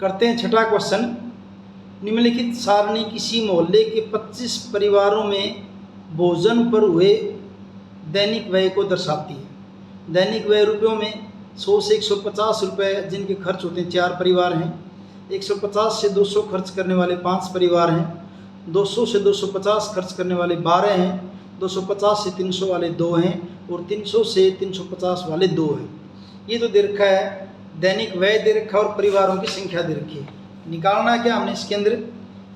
करते हैं छठा क्वेश्चन। निम्नलिखित सारणी किसी मोहल्ले के 25 परिवारों में भोजन पर हुए दैनिक व्यय को दर्शाती है। दैनिक व्यय रुपयों में 100 से 150 रुपये जिनके खर्च होते हैं 4 परिवार हैं, 150 से 200 खर्च करने वाले 5 परिवार हैं, 200 से 250 खर्च करने वाले 12 हैं, 250 से 300 वाले 2 हैं और 300 से 350 वाले 2 हैं। ये तो दे रखा है, दैनिक व्यय दे रखा है और परिवारों की संख्या दे रखी है। निकालना क्या हमने इसके अंदर,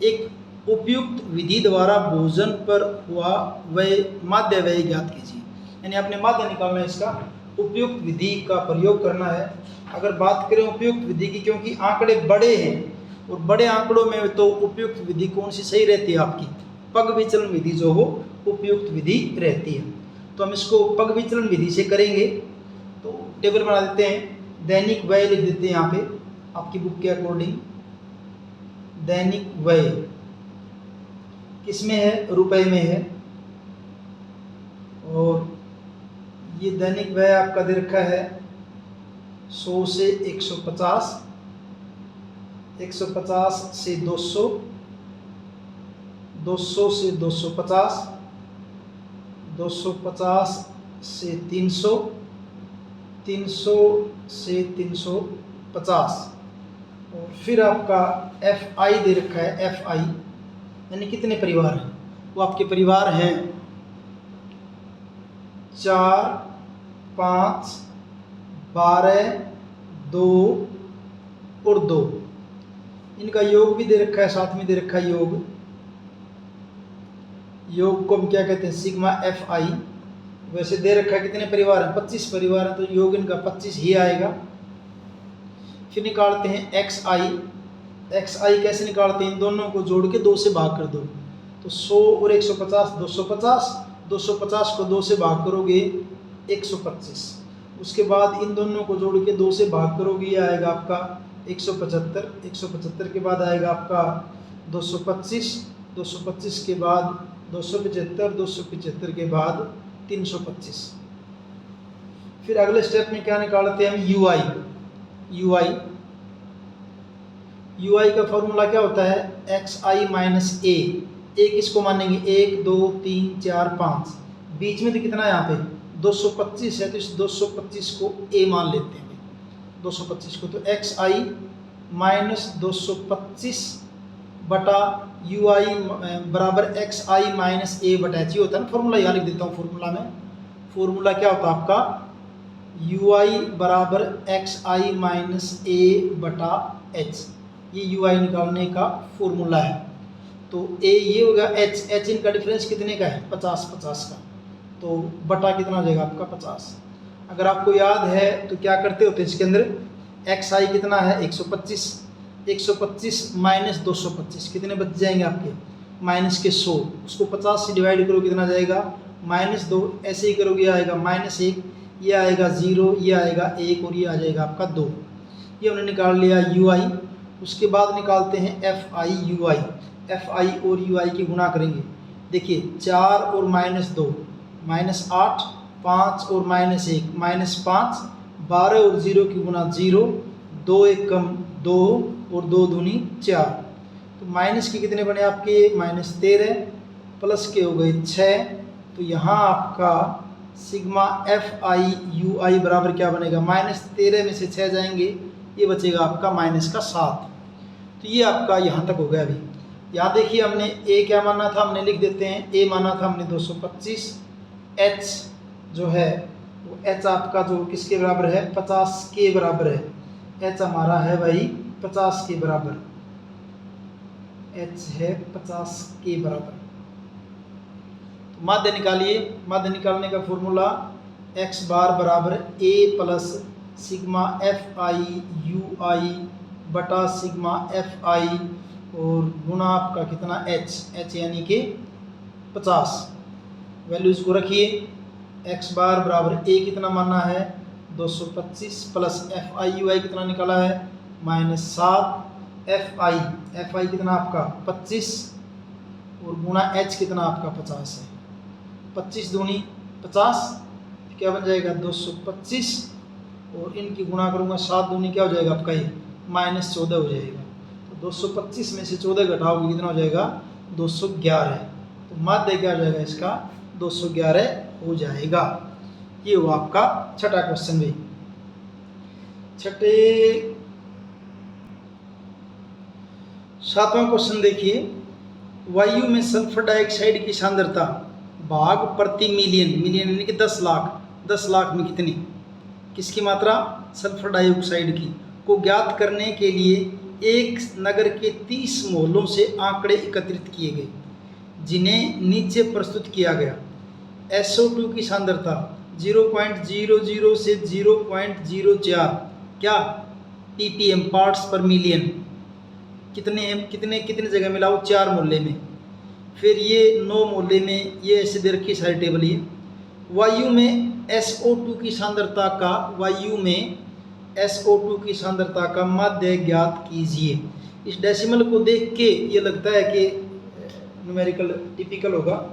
एक उपयुक्त विधि द्वारा भोजन पर हुआ व्यय माध्य व्यय ज्ञात कीजिए। यानी आपने माध्य निकालना है, इसका उपयुक्त विधि का प्रयोग करना है। अगर बात करें उपयुक्त विधि की, क्योंकि आंकड़े बड़े हैं और बड़े आंकड़ों में तो उपयुक्त विधि कौन सी सही रहती है, आपकी पग विचलन विधि जो हो उपयुक्त विधि रहती है। तो हम इसको पग विचलन विधि से करेंगे। तो टेबल बना देते हैं, दैनिक व्यय लिख देते हैं यहाँ पे आपकी बुक के अकॉर्डिंग। दैनिक व्यय किस में है, रुपए में है। और ये दैनिक व्यय आपका दे रखा है 100 से 150, 150 से 200, 200 से 250, 250 से 300, 300 से 350 और फिर आपका FI दे रखा है। FI यानी कितने परिवार हैं, वो आपके परिवार हैं 4, 5, 12, 2 और 2। इनका योग भी दे रखा है, साथ में दे रखा है योग। योग को हम क्या कहते हैं, सिग्मा FI। वैसे दे रखा है कितने परिवार हैं, 25 परिवार हैं, तो योग इनका 25 ही आएगा। फिर निकालते हैं XI। XI कैसे निकालते हैं, इन दोनों को जोड़ के 2 से भाग कर दो। तो 100 और 150 250, 250 को 2 से भाग करोगे 125। उसके बाद इन दोनों को जोड़ के 2 से भाग करोगे, ये आएगा आपका 175। 175 के बाद आएगा आपका 225, 225 के बाद 275, 275 के बाद 325। फिर अगले स्टेप में क्या निकालते हैं हम, UI। UI का फॉर्मूला क्या होता है, XI माइनस A। किसको मानेंगे, 1 2 3 4 5, बीच में तो कितना है यहाँ पे 225 है, तो इस 225 को A मान लेते हैं, 225 को। तो XI माइनस 225 बटा UI बराबर XI माइनस A बटा H होता है ना। फॉर्मूला यहाँ लिख देता हूँ, फॉर्मूला में फॉर्मूला क्या होता है आपका, UI बराबर XI माइनस A बटा H। ये UI निकालने का फॉर्मूला है। तो A ये होगा, H इनका डिफरेंस कितने का है, 50 का। तो बटा कितना हो जाएगा आपका 50। अगर आपको याद है तो क्या करते होते हैं इसके अंदर, XI कितना है 125, 125 माइनस 225 कितने बच जाएंगे आपके, माइनस के 100। उसको 50 से डिवाइड करो कितना जाएगा, -2। ऐसे ही करोगे आएगा -1, ये आएगा 0, ये आएगा 1 और ये आ जाएगा आपका 2। ये हमने निकाल लिया UI। उसके बाद निकालते हैं FI UI। FI और UI की गुणा करेंगे। देखिए 4 और -2 -8, 5 और -1 -5, 12 और 0 की गुणा 0, 2 1 कम 2 और 2 दूनी 4। तो माइनस के कितने बने आपके, -13, प्लस के हो गए 6। तो यहाँ आपका सिग्मा FI UI बराबर क्या बनेगा, -13 में से 6 जाएंगे, ये बचेगा आपका -7। तो ये आपका यहाँ तक हो गया। अभी यहाँ देखिए हमने A क्या माना था, हमने लिख देते हैं A माना था हमने 225। H जो है वो H आपका जो किसके बराबर है, 50 के बराबर है। H हमारा है भाई 50 के बराबर, H है 50 के बराबर। तो माध्य निकालिए। माध्य निकालने का फॉर्मूला x बार बराबर A plus sigma FI UI बटा सिग्मा FI और गुणा आपका कितना H यानी कि 50। वैल्यूज़ को रखिए। x बार बराबर A कितना माना है 225 प्लस FI UI कितना निकाला है -7। FI कितना आपका 25 और गुणा H कितना आपका 50 है। 25 दूनी 50, क्या बन जाएगा 225 और इनकी गुणा करूँगा 7 दूनी क्या हो जाएगा आपका ये -14 हो जाएगा। तो 225 में से 14 घटाओगे कितना हो जाएगा? 211। तो माध्य क्या हो जाएगा इसका? 211 हो जाएगा। ये हुआ आपका छठा क्वेश्चन भी। सातवां क्वेश्चन देखिए, वायु में सल्फर डाइऑक्साइड की सांद्रता भाग प्रति मिलियन, मिलियन यानी कि 10 लाख, 10 लाख में कितनी, किसकी मात्रा? सल्फर डाइऑक्साइड की, को ज्ञात करने के लिए एक नगर के 30 मोहल्लों से आंकड़े एकत्रित किए गए, जिन्हें नीचे प्रस्तुत किया गया। SO2 की सांद्रता 0.00 से 0.04 क्या ppm पार्ट्स पर मिलियन, कितने कितने कितने जगह मिला? वो 4 मोहल्ले में। फिर ये 9 मोहल्ले में, ये ऐसे दे रखी सारी टेबल। ये वायु में SO2 की सांद्रता का, वायु में SO2 की सांद्रता का माध्य ज्ञात कीजिए। इस डेसिमल को देख के ये लगता है कि न्यूमेरिकल टिपिकल होगा,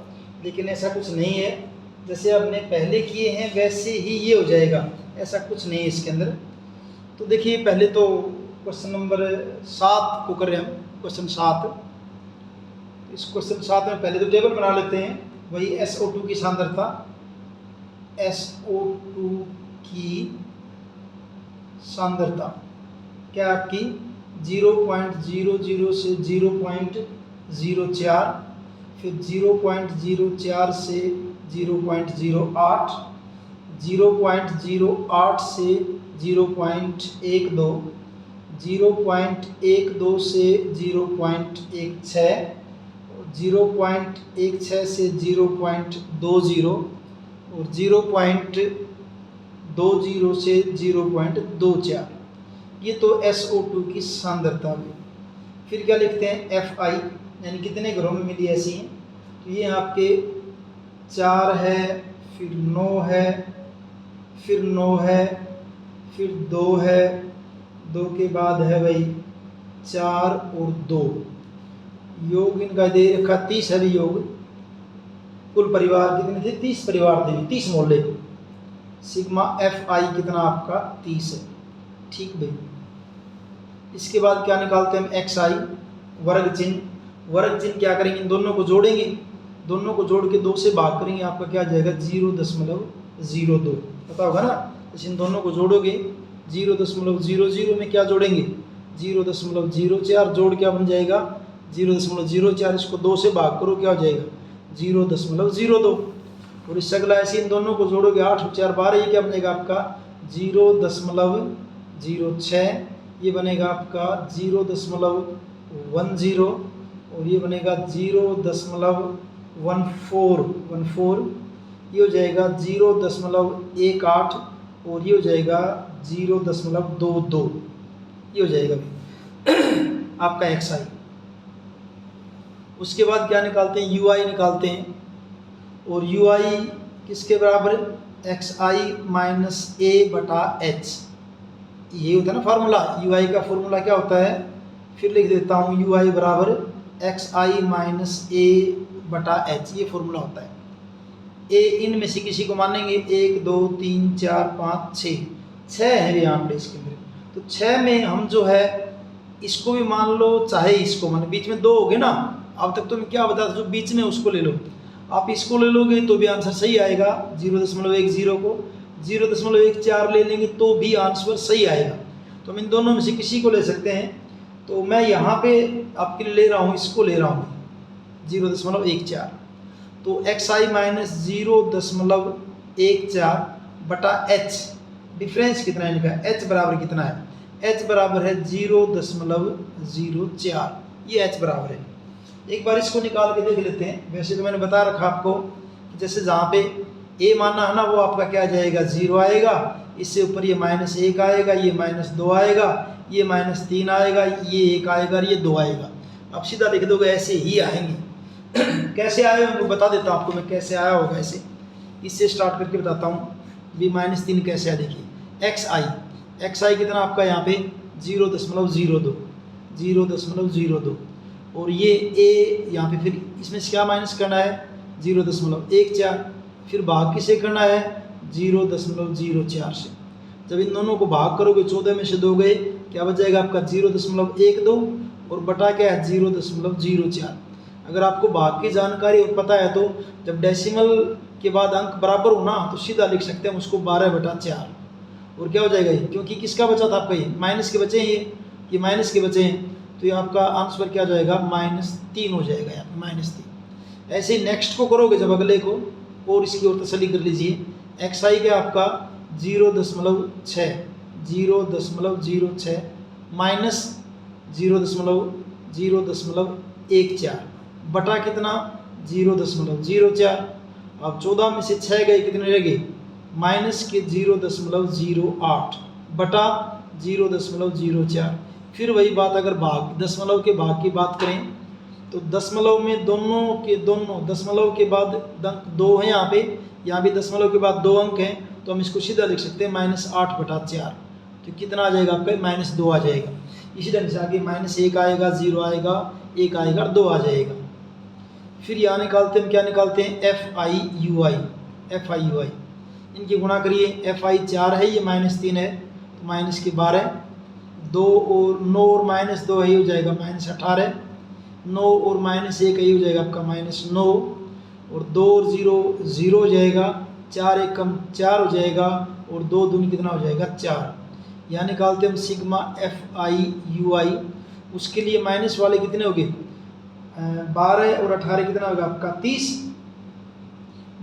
लेकिन ऐसा कुछ नहीं है। जैसे आपने पहले किए हैं वैसे ही ये हो जाएगा, ऐसा कुछ नहीं है इसके अंदर। तो देखिए पहले तो क्वेश्चन नंबर 7 को कर रहे हैं हम, क्वेश्चन 7। इस क्वेश्चन 7 में पहले तो टेबल बना लेते हैं। वही SO2 की सांद्रता, SO2 की सांद्रता क्या आपकी 0.00 से 0.04, फिर 0.04 से 0.08, 0.08 से 0.12, 0.12 से 0.16, 0.16 से 0.20 और 0.20 से 0.24। ये तो SO2 की सांद्रता में। फिर क्या लिखते हैं? FI यानी कितने घरों में मिली ऐसी हैं। तो ये आपके 4 है, फिर 9 है, फिर 9 है, फिर 2 है, 2 के बाद है भाई 4 और 2। योग इनका दे रखा 30 है योग। कुल परिवार कितने थे? 30 परिवार थे, 30 मोहल्ले। सिग्मा FI कितना आपका? 30 है। ठीक भाई। इसके बाद क्या निकालते हैं हम? XI वर्ग चिन्ह। वर्ग चिन्ह क्या करेंगे? इन दोनों को जोड़ेंगे, दोनों को जोड़ के 2 से भाग करेंगे, आपका क्या जाएगा? 0.02। पता होगा ना? तो इन दोनों को जोड़ोगे 0.00 में क्या जोड़ेंगे? 0.04 जोड़ क्या बन जाएगा? 0.04। इसको 2 से भाग करो, क्या हो जाएगा? 0.02। और इस अगला ऐसे इन दोनों को जोड़ोगे 8 और 4 12, ये क्या बनेगा आपका? 0.06। ये बनेगा आपका 0.10 और ये बनेगा 0.14। ये हो जाएगा 0.18 और ये हो जाएगा 0.22। ये हो जाएगा आपका XI। उसके बाद क्या निकालते हैं? UI निकालते हैं। और UI किसके बराबर? XI माइनस A बटा H। ये होता है ना फार्मूला। UI का फार्मूला क्या होता है? फिर लिख देता हूँ, UI बराबर XI माइनस A बटा H। ये फार्मूला होता है। A इनमें से किसी को मानेंगे 1 2 3 4 5 6, 6 है ये आंकड़े इसके अंदर। तो 6 में हम जो है इसको भी मान लो, चाहे इसको मान, बीच में 2 हो गए ना। अब तक तो मैं क्या बताता, जो बीच में उसको ले लो। आप इसको ले लोगे तो भी आंसर सही आएगा। 0.10 को 0.14 ले लेंगे तो भी आंसर सही आएगा। तो हम इन दोनों में से किसी को ले सकते हैं। तो मैं यहाँ पे आपके लिए ले रहा हूँ, इसको ले रहा हूँ 0.14। तो XI माइनस 0.14 बटा H, डिफरेंस कितना है इनका? H बराबर कितना है? H बराबर है 0.04। ये H बराबर है। एक बार इसको निकाल के देख लेते हैं। वैसे तो मैंने बता रखा आपको कि जैसे जहाँ पे A माना है ना, वो आपका क्या जाएगा? 0 आएगा। इससे ऊपर ये -1 आएगा, ये -2 आएगा, ये -3 आएगा, ये 1 आएगा, ये 2 आएगा। अब सीधा लिख दोगे, ऐसे ही आएंगे। कैसे आए उनको बता देता हूँ आपको मैं, कैसे आया होगा ऐसे। इससे स्टार्ट करके बताता हूँ। भी -3 कैसे आया देखिए। XI कितना आपका यहाँ पे? 0.02। और ये A यहाँ पे, फिर इसमें से क्या माइनस करना है? 0.14। फिर भाग किसे करना है? 0.04 से। जब इन दोनों को भाग करोगे 14 में से 2 गए, क्या बच जाएगा आपका 0.12 और बटा क्या है 0.04। अगर आपको भाग की जानकारी और पता है तो जब डेसिमल के बाद अंक बराबर हो ना तो सीधा लिख सकते हैं उसको 12/4 और क्या हो जाएगा ये, क्योंकि किसका बचा था आपका ये माइनस के बचे हैं, ये माइनस के बचे हैं, तो ये आपका आंसर क्या हो जाएगा -3 हो जाएगा यहाँ पे -3। ऐसे ही नेक्स्ट को करोगे जब अगले को और इसकी ओर तसल्ली कर लीजिए। एक्स आई क्या आपका 0.6 माइनस 0.014 बटा कितना 0.04। अब 14 में से 6 गए कितने रह गए माइनस के 0.08 बटा 0.04। फिर वही बात, अगर भाग दशमलव के भाग की बात करें तो दशमलव में दोनों दशमलव के बाद अंक 2 है, यहाँ भी दशमलव के बाद 2 अंक हैं, तो हम इसको सीधा लिख सकते हैं -8/4। तो कितना आ जाएगा आपका -2 आ जाएगा। इसी ढंग से आगे -1 आएगा, 0 आएगा, 1 आएगा, 2 आ जाएगा। फिर यहाँ निकालते हैं, क्या निकालते हैं एफ आई यू आई इनकी गुणा करिए। FI 4 है, ये -3 है, तो माइनस के 12, 2 और 9 और -2 है, ये हो जाएगा -18, 9 और -1 है, ये हो जाएगा आपका -9 और 2 और 0 0 हो जाएगा, 4 1 कम 4 हो जाएगा और 2 दूनी कितना हो जाएगा 4। यहाँ निकालते हम सिग्मा FI UI, उसके लिए माइनस वाले कितने हो गए 12 और 18 कितना होगा आपका 30,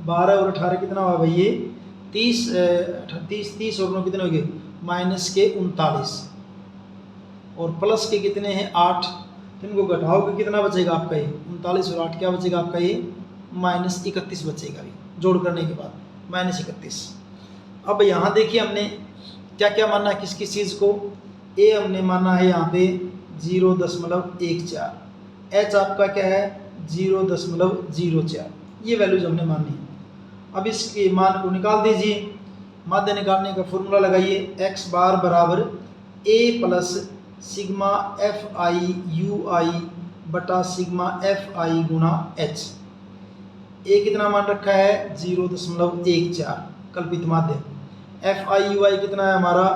12 और 18 कितना होगा भाई ये 30 और 9 कितने हो गए -39 और प्लस के कितने हैं 8, तो इनको घटाओगे कितना बचेगा आपका ये 39 और 8 क्या बचेगा आपका ये -31 बचेगा अभी जोड़ करने के बाद -31। अब यहाँ देखिए हमने क्या क्या माना है किस किस चीज़ को, ए हमने माना है यहाँ पे 0.14, एच आपका क्या है 0.04, ये वैल्यूज हमने मानी है। अब इसके मान को निकाल दीजिए, माध्य निकालने का फॉर्मूला लगाइए, x बार बराबर a plus sigma FI UI बटा सिग्मा FI गुणा h। a कितना मान रखा है 0.14 कल्पित माध्य, FI UI कितना है हमारा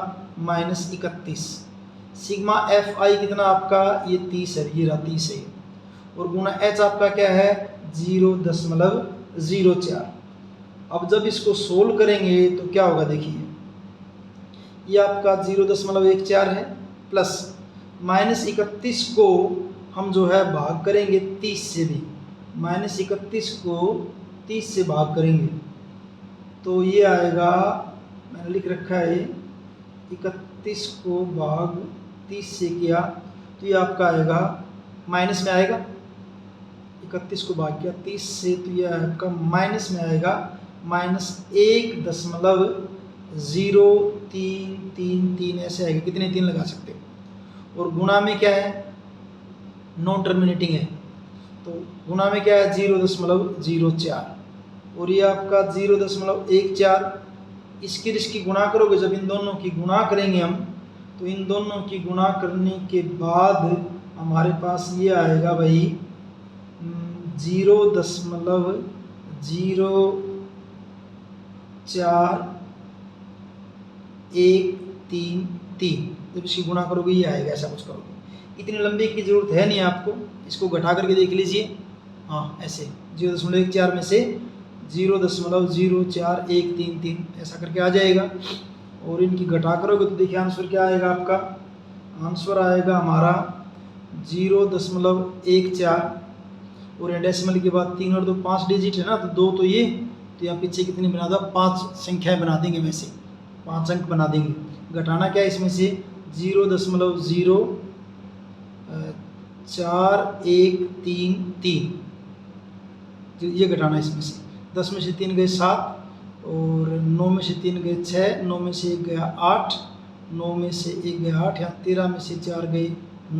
-31, सिग्मा FI कितना आपका ये 30 है, ये रहा 30 है, और गुणा h आपका क्या है 0.04। अब जब इसको सोल्व करेंगे तो क्या होगा देखिए, ये आपका 0.14 है प्लस -31 को हम जो है भाग करेंगे 30 से भी, -31 को 30 से भाग करेंगे तो ये आएगा, मैंने लिख रखा है 31 को भाग 30 से किया तो ये आपका आएगा माइनस में आएगा, 31 को भाग किया 30 से तो ये आपका माइनस में आएगा -1.0333 ऐसे आएगा, कितने 3 लगा सकते हो, और गुणा में क्या है नॉन टर्मिनेटिंग है तो गुणा में क्या है 0.04 और ये आपका 0.14। इसकी गुणा करोगे, जब इन दोनों की गुणा करेंगे हम तो इन दोनों की गुणा करने के बाद हमारे पास ये आएगा भाई 0.4133, जब इसकी गुणा करोगे ये आएगा, ऐसा कुछ करोगे। इतनी लंबी की ज़रूरत है नहीं आपको, इसको घटा करके देख लीजिए, हाँ ऐसे 0.14 में से 0.04133 ऐसा करके आ जाएगा, और इनकी घटा करोगे तो देखिए आंसर क्या आएगा आपका, आंसर आएगा हमारा 0.14 और डेसिमल के बाद 3 और 2 5 डिजिट है ना, तो 2 तो ये, तो यहाँ पीछे कितनी बना दो 5 संख्याएं बना देंगे, वैसे 5 अंक बना देंगे। घटाना क्या है इसमें से 0.04133 ये घटाना इसमें से, 10 में से 3 गए 7 और 9 में से 3 गए 6, 9 में से 1 गया 8, 9 में से 1 गया 8, यहाँ 13 में से 4 गए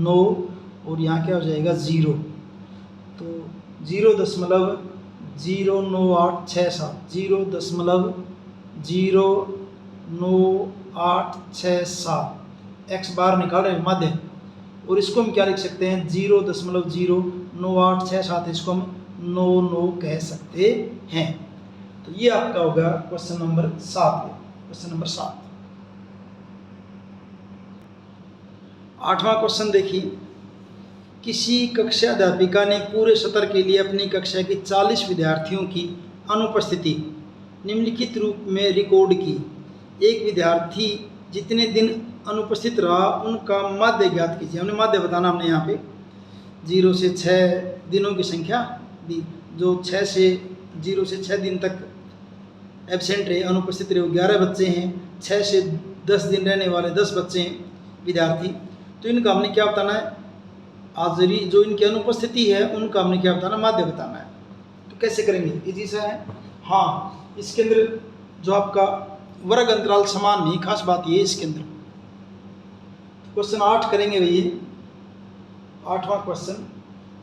9 और यहाँ क्या हो जाएगा 0, तो 0.09867 0.09867 x बार निकाल रहे हैं माध्य, और इसको हम क्या लिख सकते हैं 0.09867, इसको हम 9 कह सकते हैं। तो ये आपका होगा क्वेश्चन नंबर 7। क्वेश्चन नंबर 7 8वां क्वेश्चन देखिए, किसी कक्षा अध्यापिका ने पूरे सत्र के लिए अपनी कक्षा के 40 विद्यार्थियों की अनुपस्थिति निम्नलिखित रूप में रिकॉर्ड की। एक विद्यार्थी जितने दिन अनुपस्थित रहा उनका माध्य ज्ञात कीजिए। हमने माध्य बताना, हमने यहाँ पे 0 से 6 दिनों की संख्या दी। जो 0 से 6 दिन तक एब्सेंट रहे, अनुपस्थित रहे, वो 11 बच्चे हैं। 6 से 10 दिन रहने वाले 10 बच्चे हैं विद्यार्थी। तो इनका हमने क्या बताना है, हाजिरी जो इनकी अनुपस्थिति है उनका हमने क्या बताना, माध्य बताना है। तो कैसे करेंगे, इजी सा है। हाँ, इसके अंदर जो आपका वर्ग अंतराल समान नहीं, खास बात ये इसके अंदर। क्वेश्चन 8 करेंगे भैया, 8वां क्वेश्चन।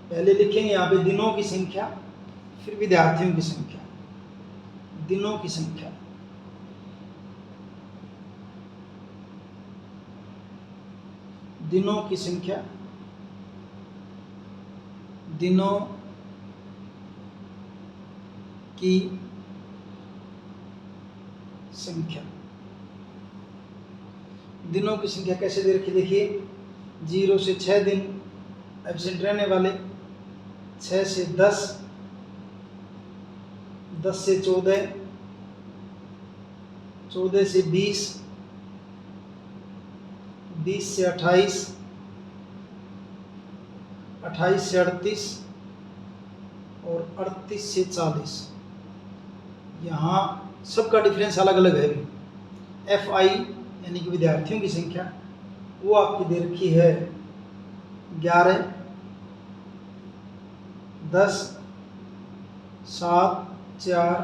पहले लिखेंगे यहाँ पे दिनों की संख्या, फिर विद्यार्थियों की संख्या। दिनों की संख्या, दिनों की संख्या, दिनों की संख्या। दिनों की संख्या कैसे दे रखी, देखिए 0 से 6 दिन एब्सेंट रहने वाले, 6 से 10, 10 से 14, 14 से 20, 20 से 28, 28 से 38 और 38 से 40। यहाँ सबका डिफरेंस अलग अलग है। FI यानी कि विद्यार्थियों की संख्या वो आपकी दे रखी है 11, 10, 7, 4,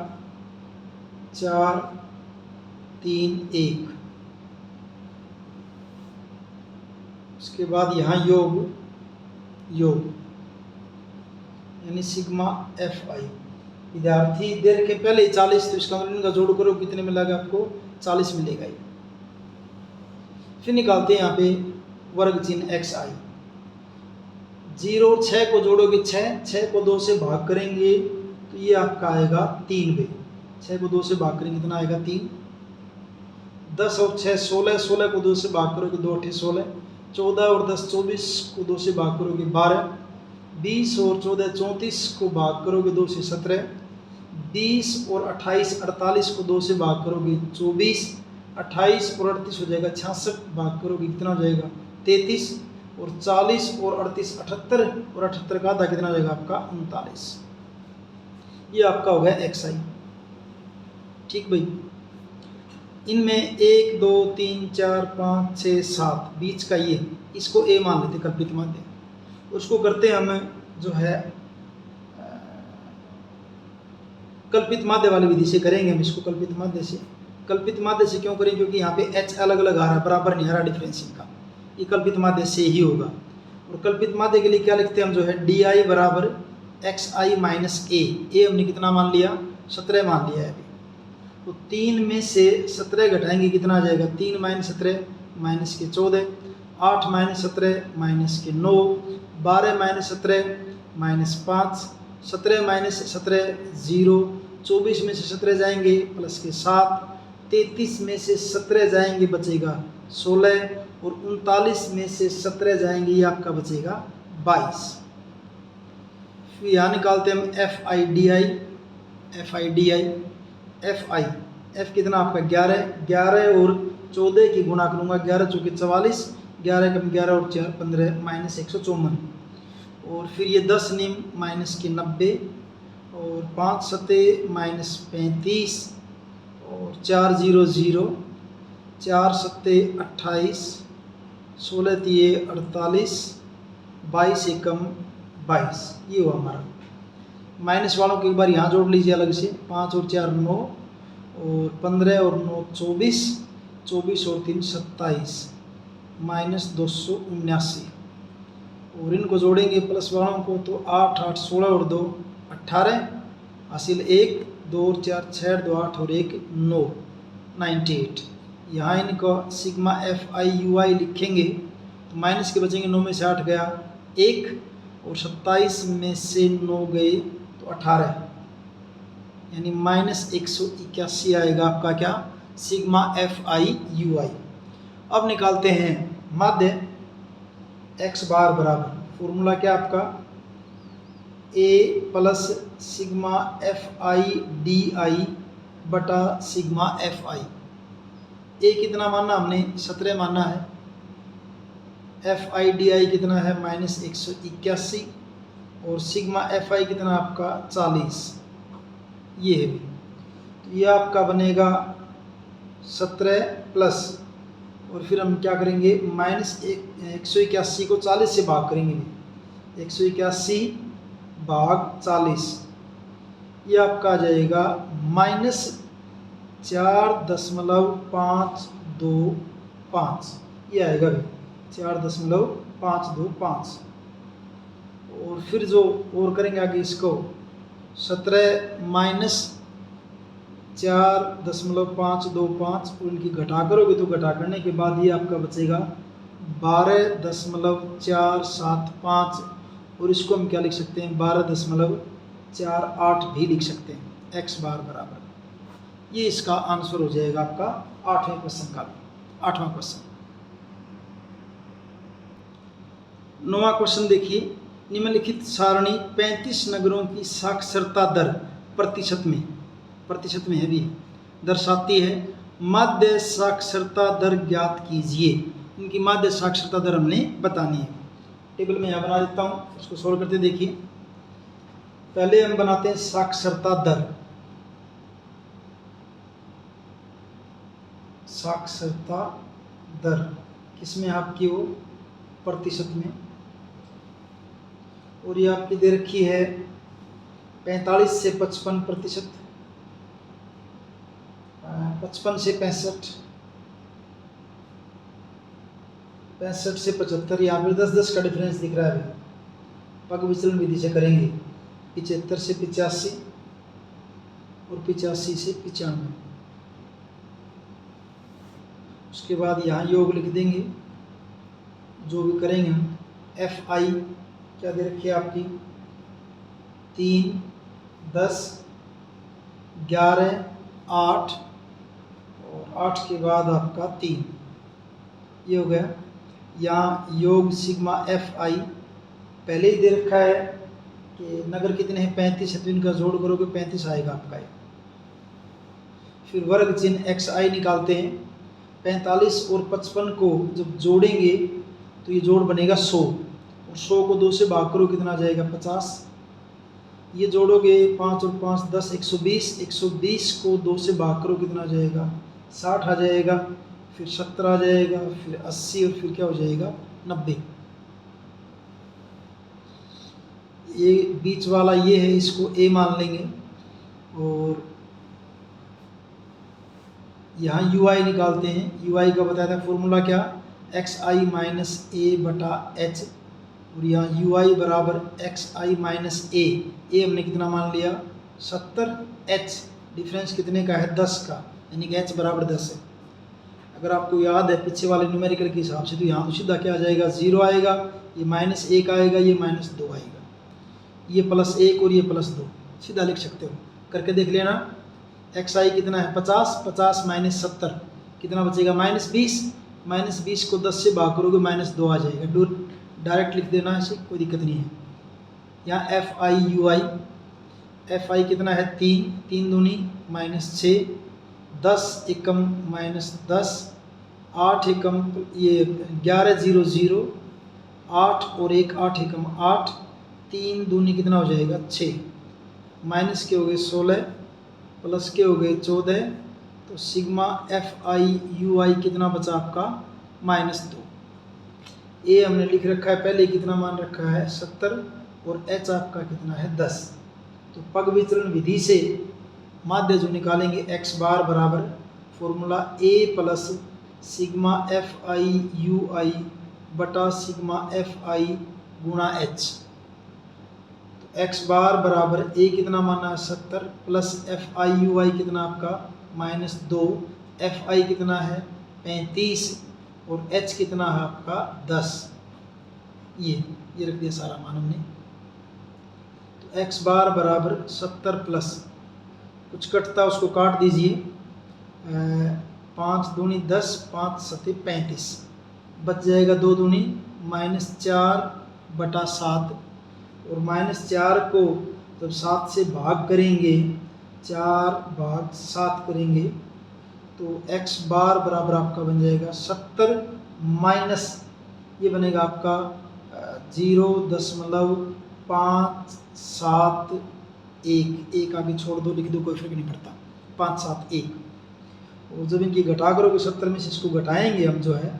4, 3, 1। उसके बाद यहाँ योग यानी सिग्मा FI। विद्यार्थी दे रखे पहले 40, तो इसका मतलब इनका जोड़ करो कितने मिलेगा आपको, 40 मिलेगा ही। फिर निकालते हैं यहाँ पे वर्ग चिन्ह XI। 0 और 6 को जोड़ोगे 6 को 2 से भाग करेंगे तो ये आपका आएगा 3 बे। 6 को 2 से भाग करेंगे कितना आएगा, 3। 10 और 6 16, 16 को 2 से भाग करोगे 2 8 16, 14 और 10 24 को 2 से भाग करोगे 12, 20 और 14 34 को भाग करोगे 2 से 17, 20 और 28 48 को 2 से भाग करोगे 24, 28 और 38 हो जाएगा 66, भाग करोगे कितना हो जाएगा 33, और 40 और 38 78, और 78 का आधा कितना हो जाएगा आपका 39। ये आपका हो गया XI। ठीक भाई, इनमें 1 2 3 4 5 6 7 बीच का ये, इसको A मान लेते कल्पित माध्य। उसको करते हैं हम जो है कल्पित माध्य वाली विधि से करेंगे हम इसको। कल्पित माध्य से, कल्पित माध्य से क्यों करें, क्योंकि यहाँ पे H अलग अलग आ रहा है, बराबर नहीं आ रहा डिफरेंस इनका, ये कल्पित माध्य से ही होगा। और कल्पित माध्य के लिए क्या लिखते हैं हम, जो है DI बराबर XI माइनस A। हमने कितना मान लिया, 17 मान लिया है अभी। तो 3 में से 17 घटाएंगे कितना आ जाएगा, 3 माइनस 17 माइनस के 14, 8 माइनस 17 माइनस के 9, 12 माइनस 17 माइनस 5, 17 माइनस 17 0, 24 में से 17 जाएंगे प्लस के 7, 33 में से 17 जाएंगे बचेगा 16, और 39 में से 17 जाएंगे ये आपका बचेगा 22। फिर यहाँ निकालते हैं हम FI F कितना आपका 11 और 14 की गुणा करूँगा, 11 चौके 44, 11 कम 11 और 4 15 माइनस 154, और फिर ये 10 निम माइनस के 90, और 5 सते माइनस 35, और 4 0 0, 4 सत्ते 28, 16 तिये 48, 22 एकम 22। ये हुआ हमारा। माइनस वालों को एक बार यहाँ जोड़ लीजिए अलग से, 5 और 4 9, और 15 और 9 24, 24 और 3 27, माइनस 279, और इनको जोड़ेंगे प्लस वालों को तो 8 8 16 और 2 18, हासिल 1 2 और 4 6 2 8 और 1 9 98। यहाँ इनको सिग्मा FI UI लिखेंगे तो माइनस के बचेंगे, 9 में से 8 गया 1, और 27 में से 9 गए तो 18, यानी माइनस 181 आएगा आपका क्या, सिग्मा FI UI। अब निकालते हैं माध्य। एक्स बार बराबर फॉर्मूला क्या आपका A plus sigma F I D I बटा सिग्मा एफ आई। ए कितना माना हमने 17 माना है, एफ आई डी आई कितना है -181 और सिग्मा एफ आई कितना आपका 40, ये है। तो ये आपका बनेगा 17 प्लस और फिर हम क्या करेंगे -181 को 40 से भाग करेंगे, 181 भाग 40, ये आपका आ जाएगा -4.525, ये आएगा भाई 4.525। और फिर जो और करेंगे आगे इसको 17 माइनस 4.525 और इनकी घटा करोगे तो घटा करने के बाद ये आपका बचेगा 12.475 और इसको हम क्या लिख सकते हैं 12.48 भी लिख सकते हैं। एक्स बार बराबर, ये इसका आंसर हो जाएगा आपका 8वें क्वेश्चन का। 8वां क्वेश्चन, 9वां क्वेश्चन देखिए, निम्नलिखित सारणी 35 नगरों की साक्षरता दर प्रतिशत में है भी दर्शाती है। माध्य साक्षरता दर ज्ञात कीजिए। इनकी माध्य साक्षरता दर हमने बतानी है। टेबल में यहाँ बना देता हूँ, उसको सोल्व करते देखिए। पहले हम बनाते हैं साक्षरता दर। साक्षरता दर किसमें आपकी वो प्रतिशत में, और ये आपकी दे रखी है 45 से 55%, 55 से 65, 65 से 75। यहाँ पर 10-10 का डिफरेंस दिख रहा है। पग विचलन विधि से करेंगे 75 से 85 और 85 से 95। उसके बाद यहाँ योग लिख देंगे जो भी करेंगे हम। एफ आई क्या दे रखी है आपकी 3, 10, 11, 8 और 8 के बाद आपका 3, ये हो गया। यहाँ योग सिग्मा एफ आई पहले ही दे रखा है कि नगर कितने हैं 35 है, तो इनका जोड़ करोगे 35 आएगा आपका। फिर वर्ग चिन्ह एक्स आई निकालते हैं। 45 और 55 को जब जोड़ेंगे तो ये जोड़ बनेगा 100 और 100 को 2 से भाग करो कितना आ जाएगा 50। ये जोड़ोगे 5 और 5 10 120, 120 को 2 से भाग करो कितना आ जाएगा 60 आ जाएगा, फिर 70 आ जाएगा, फिर 80 और फिर क्या हो जाएगा 90। ये बीच वाला ये है, इसको ए मान लेंगे। और यहाँ यू आई निकालते हैं। यू आई का बताया था फॉर्मूला क्या, एक्स आई माइनस ए बटा एच, और यहाँ यू आई बराबर एक्स आई माइनस ए हमने कितना मान लिया 70, एच डिफरेंस कितने का है 10 का, यानी कि एच बराबर 10 है। अगर आपको याद है पीछे वाले न्यूमेरिकल के हिसाब से तो यहाँ तो सीधा क्या आ जाएगा 0 आएगा, ये -1 आएगा, ये -2 आएगा, ये +1 और ये +2 सीधा लिख सकते हो, करके देख लेना। एक्स आई कितना है 50, 50 माइनस 70 कितना बचेगा -20, -20 को 10 से भाग करोगे -2 आ जाएगा। डायरेक्ट लिख देना, ऐसे कोई दिक्कत नहीं है। यहाँ F I U I, F I कितना है 3, 3 दूनी -6, 10 एकम -10, 8 एकम ये 11 0 0, 8 और 1 8 एकम 8, 3 दूनी कितना हो जाएगा 6, माइनस के हो गए 16, प्लस के हो गए 14, तो सिग्मा एफ आई यू आई कितना बचा आपका -2। ए हमने लिख रखा है पहले कितना मान रखा है 70 और एच आपका कितना है 10। तो पग विचलन विधि से माध्य जो निकालेंगे एक्स बार बराबर formula A plus sigma F I U I बटा सिग्मा एफ आई गुणा एच। तो एक्स बार बराबर ए कितना माना है 70 प्लस एफ आई यू आई कितना आपका -2, एफ आई कितना है 35 और एच कितना है आपका 10। ये रख दिया सारा मान हमने। तो एक्स बार बराबर 70 प्लस कुछ कटता उसको काट दीजिए, 5 दूनी 10, 5 सत्ते 35, बच जाएगा 2 दूनी -4/7 और -4 को जब 7 से भाग करेंगे, 4/7 करेंगे तो x बार बराबर आपका बन जाएगा 70 माइनस ये बनेगा आपका 0.571, एक आगे छोड़ दो, लिख दो, कोई फर्क नहीं पड़ता, 571। और जब इनकी घटा करोगे 70 में से इसको घटाएंगे हम जो है,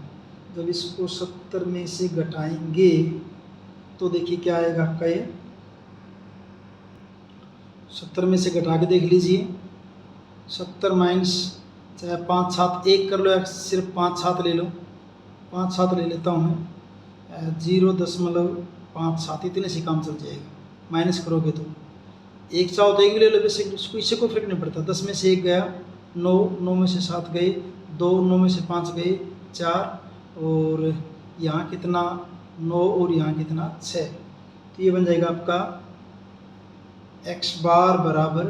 जब इसको 70 में से घटाएंगे तो देखिए क्या आएगा आपका, ये 70 में से घटा के देख लीजिए, 70 माइनस चाहे 571 कर लो या सिर्फ 57 ले लो, 57 ले लेता हूँ मैं, 0.57 इतने से काम चल जाएगा। माइनस करोगे तो एक चाहो तो एक भी ले लो, वैसे इससे कोई फर्क नहीं पड़ता। 10 में से 1 गया 9, 9 में से 7 गए 2, 9 में से 5 गए 4, और यहाँ कितना 9 और यहाँ कितना 6, तो ये बन जाएगा आपका x बार बराबर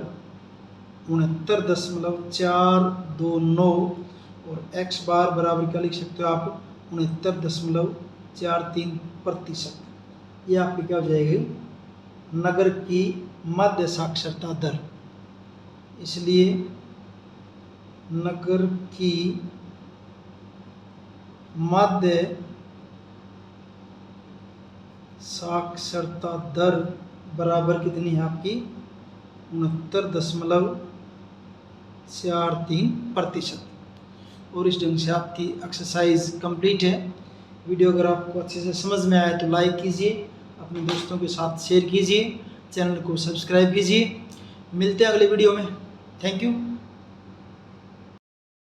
69.429 और x बार बराबर क्या लिख सकते हो आप, 69.43%। ये आपकी क्या हो जाएगी, नगर की मध्य साक्षरता दर। इसलिए नगर की मध्य साक्षरता दर बराबर कितनी है आपकी, 69.43%। और इस ढंग से आपकी एक्सरसाइज कंप्लीट है। वीडियो अगर आपको अच्छे से समझ में आए तो लाइक कीजिए, अपने दोस्तों के साथ शेयर कीजिए, चैनल को सब्सक्राइब कीजिए। मिलते हैं अगले वीडियो में। Thank you.